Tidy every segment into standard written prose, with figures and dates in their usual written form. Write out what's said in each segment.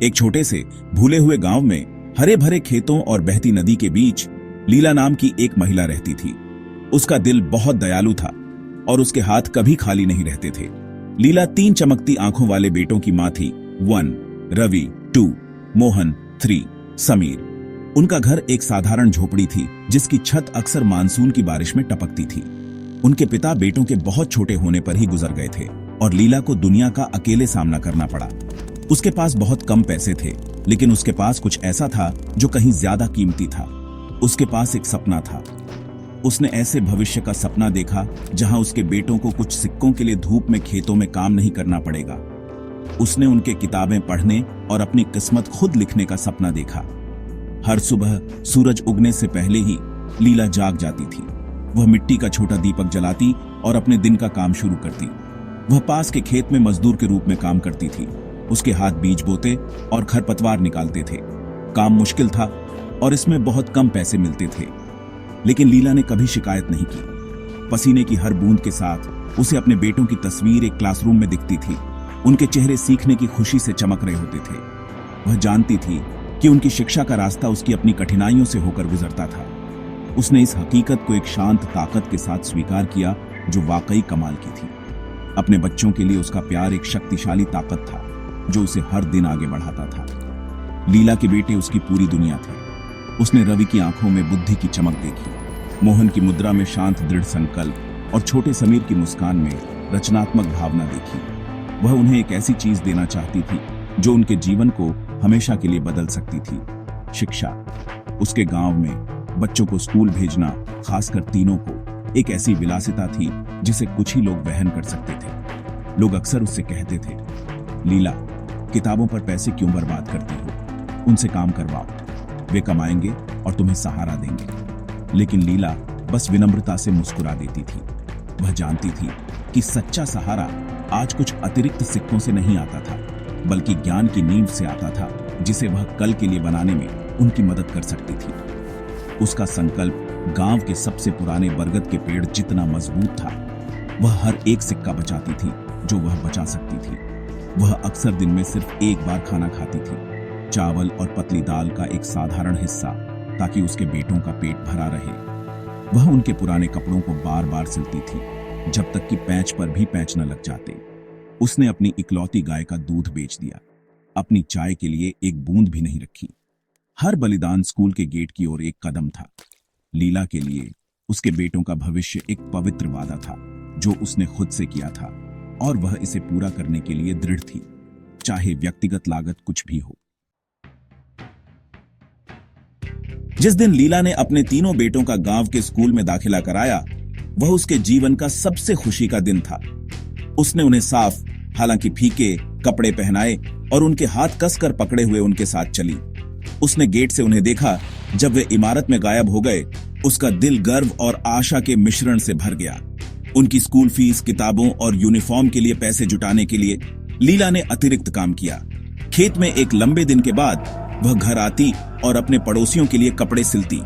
एक छोटे से भूले हुए गांव में हरे भरे खेतों और बहती नदी के बीच लीला नाम की एक महिला रहती थी। उसका दिल बहुत दयालु था और उसके हाथ कभी खाली नहीं रहते थे। लीला 3 चमकती आंखों वाले बेटों की मां थी। 1 रवि, 2 मोहन, 3 समीर। उनका घर एक साधारण झोपड़ी थी जिसकी छत अक्सर मानसून की बारिश में टपकती थी। उनके पिता बेटों के बहुत छोटे होने पर ही गुजर गए थे और लीला को दुनिया का अकेले सामना करना पड़ा। उसके पास बहुत कम पैसे थे, लेकिन उसके पास कुछ ऐसा था जो कहीं ज्यादा कीमती था। उसके पास एक सपना था। उसने ऐसे भविष्य का सपना देखा जहां उसके बेटों को कुछ सिक्कों के लिए धूप में खेतों में काम नहीं करना पड़ेगा। उसने उनके किताबें पढ़ने और अपनी किस्मत खुद लिखने का सपना देखा। हर सुबह सूरज उगने से पहले ही लीला जाग जाती थी। वह मिट्टी का छोटा दीपक जलाती और अपने दिन का काम शुरू करती। वह पास के खेत में मजदूर के रूप में काम करती थी। उसके हाथ बीज बोते और खरपतवार निकालते थे। काम मुश्किल था और इसमें बहुत कम पैसे मिलते थे, लेकिन लीला ने कभी शिकायत नहीं की। पसीने की हर बूंद के साथ उसे अपने बेटों की तस्वीर एक क्लासरूम में दिखती थी। उनके चेहरे सीखने की खुशी से चमक रहे होते थे। वह जानती थी कि उनकी शिक्षा का रास्ता उसकी अपनी कठिनाइयों से होकर गुजरता था। उसने इस हकीकत को एक शांत ताकत के साथ स्वीकार किया जो वाकई कमाल की थी। अपने बच्चों के लिए उसका प्यार एक शक्तिशाली ताकत था जो उसे हर दिन आगे बढ़ाता था। लीला के बेटे उसकी पूरी दुनिया थे। उसने रवि की आंखों में बुद्धि की चमक देखी, मोहन की मुद्रा में शांत दृढ़ संकल्प और छोटे समीर की मुस्कान में रचनात्मक भावना देखी। वह उन्हें एक ऐसी चीज देना चाहती थी जो उनके जीवन को हमेशा के लिए बदल सकती थी, शिक्षा। उसके गांव में बच्चों को स्कूल भेजना, खासकर तीनों को, एक ऐसी विलासिता थी जिसे कुछ ही लोग वहन कर सकते थे। लोग अक्सर उससे कहते थे, लीला, किताबों पर पैसे क्यों बर्बाद करती हो? उनसे काम करवाओ, वे कमाएंगे और तुम्हें सहारा देंगे। लेकिन लीला बस विनम्रता से मुस्कुरा देती थी। वह जानती थी कि सच्चा सहारा आज कुछ अतिरिक्त सिक्कों से नहीं आता था, बल्कि ज्ञान की नींव से आता था जिसे वह कल के लिए बनाने में उनकी मदद कर सकती थी। उसका संकल्प गांव के सबसे पुराने बरगद के पेड़ जितना मजबूत था। वह हर एक सिक्का बचाती थी जो वह बचा सकती थी। वह अक्सर दिन में सिर्फ एक बार खाना खाती थी, चावल और पतली दाल का एक साधारण हिस्सा, ताकि उसके बेटों का पेट भरा रहे। वह उनके पुराने कपड़ों को बार बार सिलती थी जब तक कि पैंच पर भी पैंच न लग जाते। उसने अपनी इकलौती गाय का दूध बेच दिया, अपनी चाय के लिए एक बूंद भी नहीं रखी। हर बलिदान स्कूल के गेट की ओर एक कदम था। लीला के लिए उसके बेटों का भविष्य एक पवित्र वादा था जो उसने खुद से किया था, और वह इसे पूरा करने के लिए दृढ़ थी, चाहे व्यक्तिगत लागत कुछ भी हो। जिस दिन लीला ने अपने तीनों बेटों का गांव के स्कूल में दाखिला कराया, वह उसके जीवन का सबसे खुशी का दिन था। उसने उन्हें साफ, हालांकि फीके कपड़े पहनाए और उनके हाथ कसकर पकड़े हुए उनके साथ चली। उसने गेट से उन्हें देखा। जब वे इमारत में गायब हो गए, उसका दिल गर्व और आशा के मिश्रण से भर गया। उनकी स्कूल फीस, किताबों और यूनिफॉर्म के लिए पैसे जुटाने के लिए लीला ने अतिरिक्त काम किया। खेत में एक लंबे दिन के बाद वह घर आती और अपने पड़ोसियों के लिए कपड़े सिलती।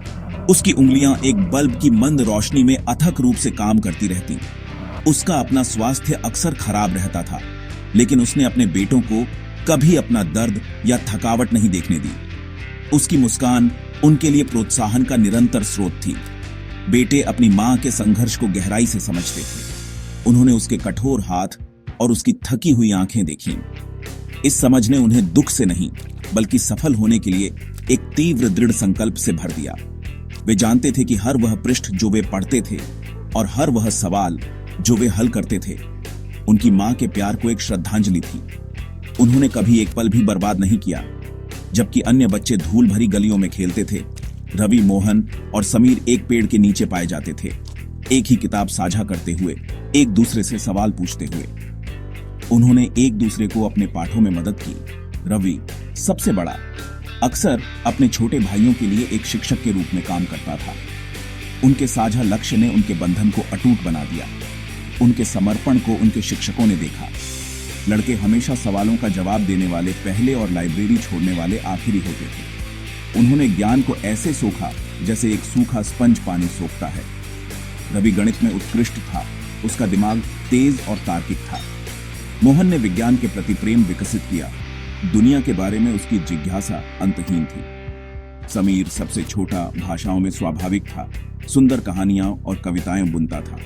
उसकी उंगलियां एक बल्ब की मंद रोशनी में अथक रूप से काम करती रहती। उसका अपना स्वास्थ्य अक्सर खराब रहता था, लेकिन उसने अपने बेटों को कभी अपना दर्द या थकावट नहीं देखने दी। उसकी मुस्कान उनके लिए प्रोत्साहन का निरंतर स्रोत थी। बेटे अपनी मां के संघर्ष को गहराई से समझते थे। उन्होंने उसके कठोर हाथ और उसकी थकी हुई आंखें देखीं। इस समझ ने उन्हें दुख से नहीं, बल्कि सफल होने के लिए एक तीव्र दृढ़ संकल्प से भर दिया। वे जानते थे कि हर वह पृष्ठ जो वे पढ़ते थे और हर वह सवाल जो वे हल करते थे, उनकी मां के प्यार को एक श्रद्धांजलि थी। उन्होंने कभी एक पल भी बर्बाद नहीं किया। जबकि अन्य बच्चे धूल भरी गलियों में खेलते थे, रवि, मोहन और समीर एक पेड़ के नीचे पाए जाते थे, एक ही किताब साझा करते हुए, एक दूसरे से सवाल पूछते हुए। उन्होंने एक दूसरे को अपने पाठों में मदद की। रवि, सबसे बड़ा, अक्सर अपने छोटे भाइयों के लिए एक शिक्षक के रूप में काम करता था। उनके साझा लक्ष्य ने उनके बंधन को अटूट बना दिया। उनके समर्पण को उनके शिक्षकों ने देखा। लड़के हमेशा सवालों का जवाब देने वाले पहले और लाइब्रेरी छोड़ने वाले आखिरी होते थे। उन्होंने ज्ञान को ऐसे सोखा जैसे एक सूखा स्पंज पानी सोखता है। रवि गणित में उत्कृष्ट था, उसका दिमाग तेज और तार्किक था। मोहन ने विज्ञान के प्रति प्रेम विकसित किया दुनिया के बारे में उसकी जिज्ञासा अंतहीन थी। समीर सबसे छोटा, भाषाओं में स्वाभाविक था, सुंदर कहानियां और कविताएं बुनता था।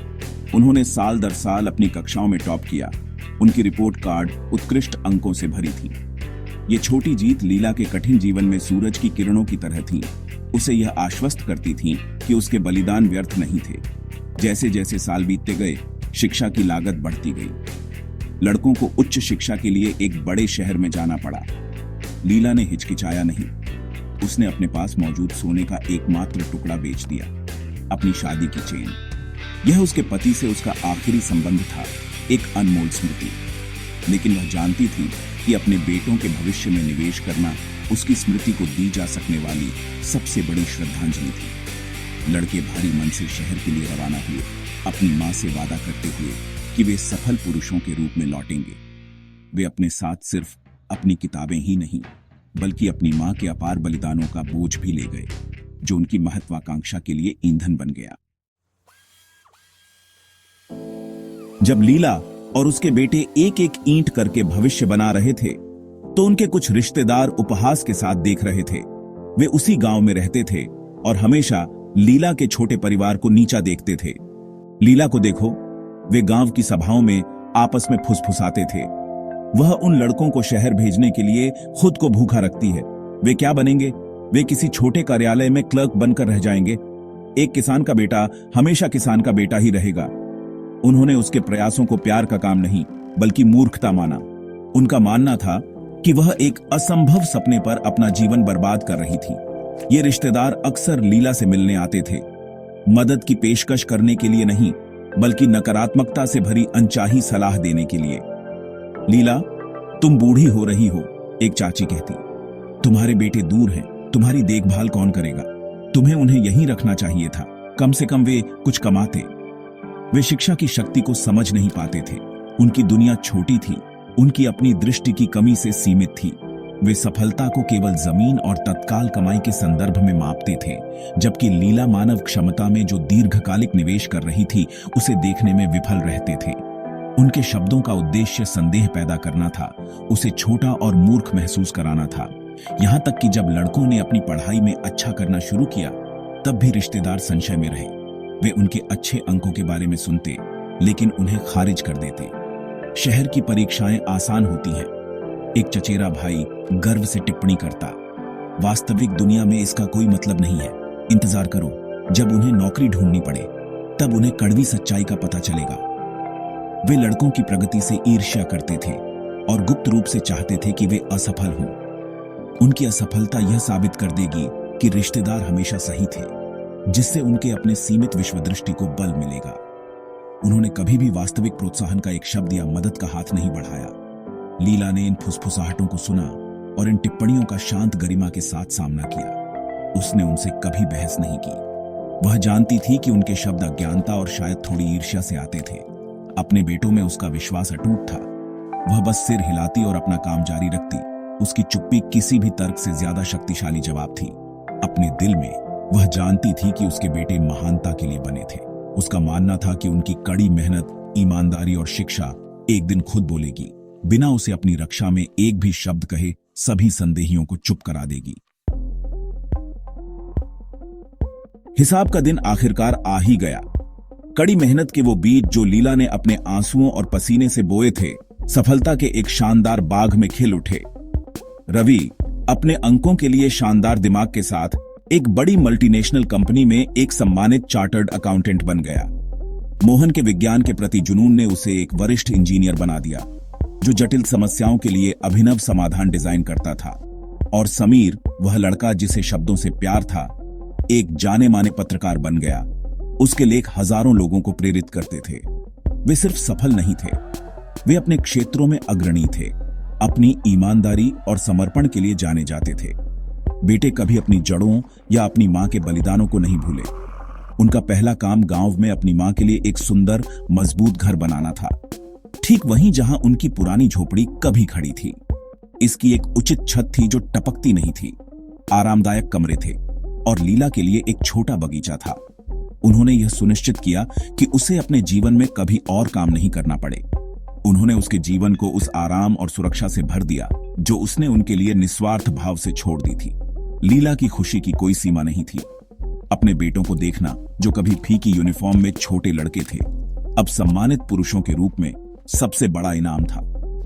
उन्होंने साल दर साल अपनी कक्षाओं में टॉप किया। उनकी रिपोर्ट कार्ड उत्कृष्ट अंकों से भरी थी। ये छोटी जीत लीला के कठिन जीवन में सूरज की किरणों की तरह थी। उसे यह आश्वस्त करती थी कि उसके बलिदान व्यर्थ नहीं थे। जैसे जैसे साल बीतते गए, शिक्षा की लागत बढ़ती गई। लड़कों को उच्च शिक्षा के लिए एक बड़े शहर में जाना पड़ा। लीला ने हिचकिचाया नहीं। उसने अपने पास मौजूद सोने का एकमात्र टुकड़ा बेच दिया, अपनी शादी की चेन। यह उसके पति से उसका आखिरी संबंध था, एक अनमोल स्मृति। लेकिन वह जानती थी कि अपने बेटों के भविष्य में निवेश करना उसकी स्मृति को दी जा सकने वाली सबसे बड़ी श्रद्धांजलि थी। लड़के भारी मन से शहर के लिए रवाना हुए, अपनी मां से वादा करते हुए कि वे सफल पुरुषों के रूप में लौटेंगे। वे अपने साथ सिर्फ अपनी किताबें ही नहीं, बल्कि अपनी मां के अपार बलिदानों का बोझ भी ले गए, जो उनकी महत्वाकांक्षा के लिए ईंधन बन गया। जब लीला और उसके बेटे एक एक ईंट करके भविष्य बना रहे थे, तो उनके कुछ रिश्तेदार उपहास के साथ देख रहे थे। वे उसी गांव में रहते थे और हमेशा लीला के छोटे परिवार को नीचा देखते थे। लीला को देखो, वे गांव की सभाओं में आपस में फुसफुसाते थे। वह उन लड़कों को शहर भेजने के लिए खुद को भूखा रखती है। वे क्या बनेंगे? वे किसी छोटे कार्यालय में क्लर्क बनकर रह जाएंगे। एक किसान का बेटा हमेशा किसान का बेटा ही रहेगा। उन्होंने उसके प्रयासों को प्यार का काम नहीं, बल्कि मूर्खता माना। उनका मानना था कि वह एक असंभव सपने पर अपना जीवन बर्बाद कर रही थी। ये रिश्तेदार अक्सर लीला से मिलने आते थे, मदद की पेशकश करने के लिए नहीं, बल्कि नकारात्मकता से भरी अनचाही सलाह देने के लिए। लीला, तुम बूढ़ी हो रही हो, एक चाची कहती। तुम्हारे बेटे दूर हैं, तुम्हारी देखभाल कौन करेगा? तुम्हें उन्हें यहीं रखना चाहिए था, कम से कम वे कुछ कमाते। वे शिक्षा की शक्ति को समझ नहीं पाते थे। उनकी दुनिया छोटी थी, उनकी अपनी दृष्टि की कमी से सीमित थी। वे सफलता को केवल जमीन और तत्काल कमाई के संदर्भ में मापते थे, जबकि लीला मानव क्षमता में जो दीर्घकालिक निवेश कर रही थी, उसे देखने में विफल रहते थे। उनके शब्दों का उद्देश्य संदेह पैदा करना था, उसे छोटा और मूर्ख महसूस कराना था। यहां तक कि जब लड़कों ने अपनी पढ़ाई में अच्छा करना शुरू किया, तब भी रिश्तेदार संशय में रहे। वे उनके अच्छे अंकों के बारे में सुनते, लेकिन उन्हें खारिज कर देते। शहर की परीक्षाएं आसान होती हैं, एक चचेरा भाई गर्व से टिप्पणी करता। वास्तविक दुनिया में इसका कोई मतलब नहीं है। इंतजार करो, जब उन्हें नौकरी ढूंढनी पड़े, तब उन्हें कड़वी सच्चाई का पता चलेगा। वे लड़कों की प्रगति से ईर्ष्या करते थे और गुप्त रूप से चाहते थे कि वे असफल हों। उनकी असफलता यह साबित कर देगी कि रिश्तेदार हमेशा सही थे, जिससे उनके अपने सीमित विश्वदृष्टि को बल मिलेगा। उन्होंने कभी भी वास्तविक प्रोत्साहन का एक शब्द या मदद का हाथ नहीं बढ़ाया। लीला ने इन फुसफुसाहटों को सुना और इन टिप्पणियों का शांत गरिमा के साथ सामना किया। उसने उनसे कभी बहस नहीं की। वह जानती थी कि उनके शब्द अज्ञानता और शायद थोड़ी ईर्ष्या से आते थे। अपने बेटों में उसका विश्वास अटूट था। वह बस सिर हिलाती और अपना काम जारी रखती। उसकी चुप्पी किसी भी तर्क से ज्यादा शक्तिशाली जवाब थी। अपने दिल में वह जानती थी कि उसके बेटे महानता के लिए बने थे। उसका मानना था कि उनकी कड़ी मेहनत, ईमानदारी और शिक्षा एक दिन खुद बोलेगी, बिना उसे अपनी रक्षा में एक भी शब्द कहे सभी संदेहियों को चुप करा देगी। हिसाब का दिन आखिरकार आ ही गया। कड़ी मेहनत के वो बीज जो लीला ने अपने आंसुओं और पसीने से बोए थे, सफलता के एक शानदार बाग में खिल उठे। रवि अपने अंकों के लिए शानदार दिमाग के साथ एक बड़ी मल्टीनेशनल कंपनी में एक सम्मानित चार्टर्ड अकाउंटेंट बन गया। मोहन के विज्ञान के प्रति जुनून ने उसे एक वरिष्ठ इंजीनियर बना दिया, जो जटिल समस्याओं के लिए अभिनव समाधान डिजाइन करता था। और समीर, वह लड़का जिसे शब्दों से प्यार था, एक जाने माने पत्रकार बन गया। उसके लेख हजारों लोगों को प्रेरित करते थे। वे सिर्फ सफल नहीं थे, वे अपने क्षेत्रों में अग्रणी थे। अपनी ईमानदारी और समर्पण के लिए जाने जाते थे। बेटे कभी अपनी जड़ों या अपनी मां के बलिदानों को नहीं भूले। उनका पहला काम गांव में अपनी मां के लिए एक सुंदर, मजबूत घर बनाना था, ठीक वहीं जहां उनकी पुरानी झोपड़ी कभी खड़ी थी। इसकी एक उचित छत थी जो टपकती नहीं थी, आरामदायक कमरे थे और लीला के लिए एक छोटा बगीचा था। उन्होंने यह सुनिश्चित किया कि उसे अपने जीवन में कभी और काम नहीं करना पड़े। उन्होंने उसके जीवन को उस आराम और सुरक्षा से भर दिया जो उसने उनके लिए निस्वार्थ भाव से छोड़ दी थी। लीला की खुशी की कोई सीमा नहीं थी। अपने बेटों को देखना, जो कभी फीकी यूनिफॉर्म में छोटे लड़के थे, अब सम्मानित पुरुषों के रूप में सबसे बड़ा इनाम था,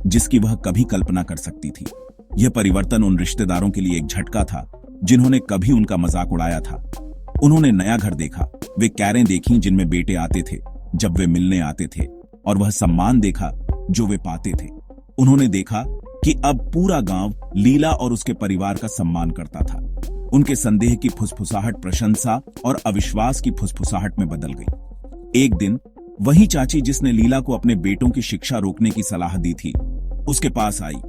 जिसकी वह कभी कल्पना कर सकती थी। यह परिवर्तन उन रिश्तेदारों के लिए एक झटका था जिन्होंने कभी उनका मजाक उड़ाया था। उन्होंने नया घर देखा, वे कैरें देखीं जिनमें बेटे आते थे जब वे मिलने आते थे, और वह सम्मान देखा जो वे पाते थे। उन्होंने देखा कि अब पूरा गांव लीला और उसके परिवार का सम्मान करता था। उनके संदेह की फुसफुसाहट प्रशंसा और अविश्वास की फुसफुसाहट में बदल गई। एक दिन वही चाची जिसने लीला को अपने बेटों की शिक्षा रोकने की सलाह दी थी, उसके पास आई,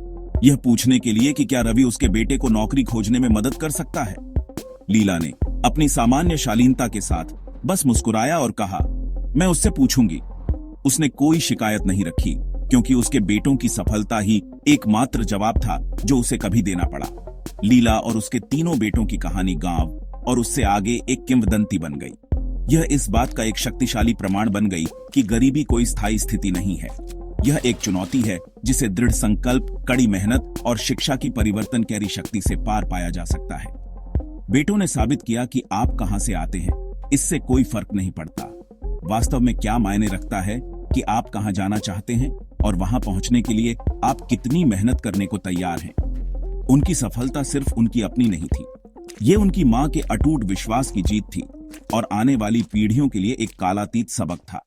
यह पूछने के लिए कि क्या रवि उसके बेटे को नौकरी खोजने में मदद कर सकता है। लीला ने अपनी सामान्य शालीनता के साथ बस मुस्कुराया और कहा, मैं उससे पूछूंगी। उसने कोई शिकायत नहीं रखी, क्योंकि उसके बेटों की सफलता ही एकमात्र जवाब था जो उसे कभी देना पड़ा। लीला और उसके तीनों बेटों की कहानी गांव और उससे आगे एक किंवदंती बन गई। यह इस बात का एक शक्तिशाली प्रमाण बन गई कि गरीबी कोई स्थायी स्थिति नहीं है। यह एक चुनौती है जिसे दृढ़ संकल्प, कड़ी मेहनत और शिक्षा की परिवर्तनकारी शक्ति से पार पाया जा सकता है। बेटों ने साबित किया कि आप कहां से आते हैं, इससे कोई फर्क नहीं पड़ता। वास्तव में क्या मायने रखता है कि आप कहां जाना चाहते हैं और वहां पहुंचने के लिए आप कितनी मेहनत करने को तैयार हैं। उनकी सफलता सिर्फ उनकी अपनी नहीं थी, ये उनकी मां के अटूट विश्वास की जीत थी और आने वाली पीढ़ियों के लिए एक कालातीत सबक था।